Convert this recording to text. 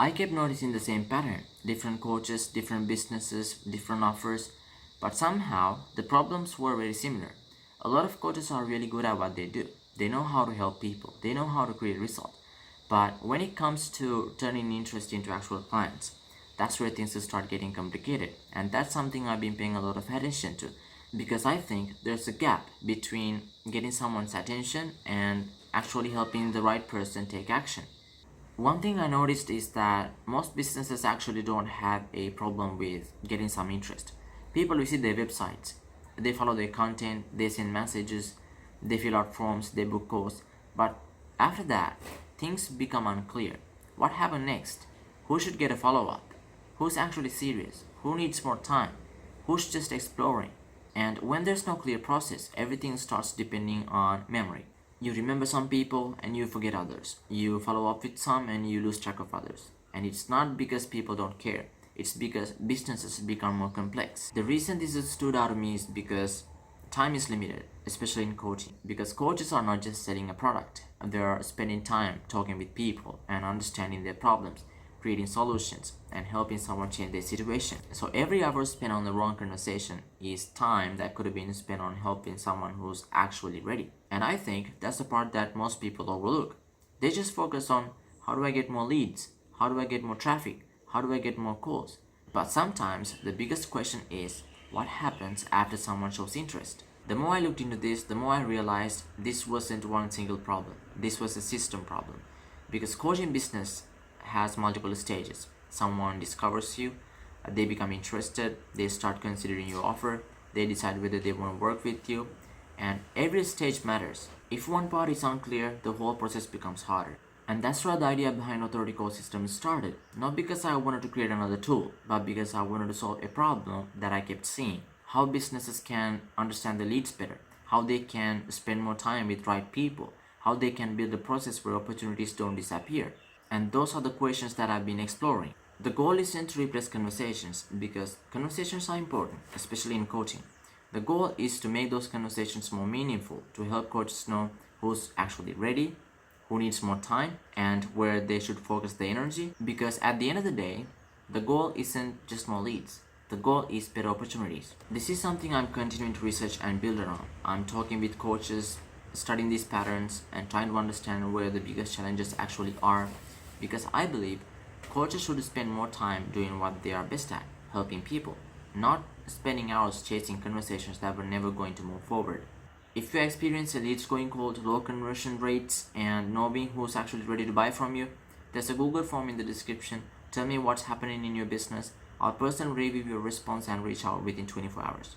I kept noticing the same pattern, different coaches, different businesses, different offers, but somehow the problems were very similar. A lot of coaches are really good at what they do. They know how to help people, they know how to create results. But when it comes to turning interest into actual clients, that's where things start getting complicated. And that's something I've been paying a lot of attention to because I think there's a gap between getting someone's attention and actually helping the right person take action. One thing I noticed is that most businesses actually don't have a problem with getting some interest. People visit their websites, they follow their content, they send messages, they fill out forms, they book calls. But after that, things become unclear. What happened next? Who should get a follow up? Who's actually serious? Who needs more time? Who's just exploring? And when there's no clear process, everything starts depending on memory. You remember some people and you forget others. You follow up with some and you lose track of others. And it's not because people don't care, it's because businesses become more complex. The reason this has stood out to me is because time is limited, especially in coaching. Because coaches are not just selling a product, they are spending time talking with people and understanding their problems, creating solutions, and helping someone change their situation. So every hour spent on the wrong conversation is time that could have been spent on helping someone who's actually ready. And I think that's the part that most people overlook. They just focus on how do I get more leads? How do I get more traffic? How do I get more calls? But sometimes the biggest question is what happens after someone shows interest? The more I looked into this, the more I realized this wasn't one single problem. This was a system problem. Because coaching business has multiple stages. Someone discovers you, they become interested, they start considering your offer, they decide whether they want to work with you, and every stage matters. If one part is unclear, the whole process becomes harder. And that's why the idea behind Authority Call System started. Not because I wanted to create another tool, but because I wanted to solve a problem that I kept seeing. How businesses can understand the leads better, how they can spend more time with right people, how they can build a process where opportunities don't disappear. And those are the questions that I've been exploring. The goal isn't to replace conversations because conversations are important, especially in coaching. The goal is to make those conversations more meaningful, to help coaches know who's actually ready, who needs more time, and where they should focus their energy. Because at the end of the day, the goal isn't just more leads. The goal is better opportunities. This is something I'm continuing to research and build around. I'm talking with coaches, studying these patterns, and trying to understand where the biggest challenges actually are. Because I believe coaches should spend more time doing what they are best at, helping people, not spending hours chasing conversations that were never going to move forward. If you experience a leads going cold, low conversion rates, and knowing who's actually ready to buy from you, there's a Google form in the description. Tell me what's happening in your business. I'll personally review your response and reach out within 24 hours.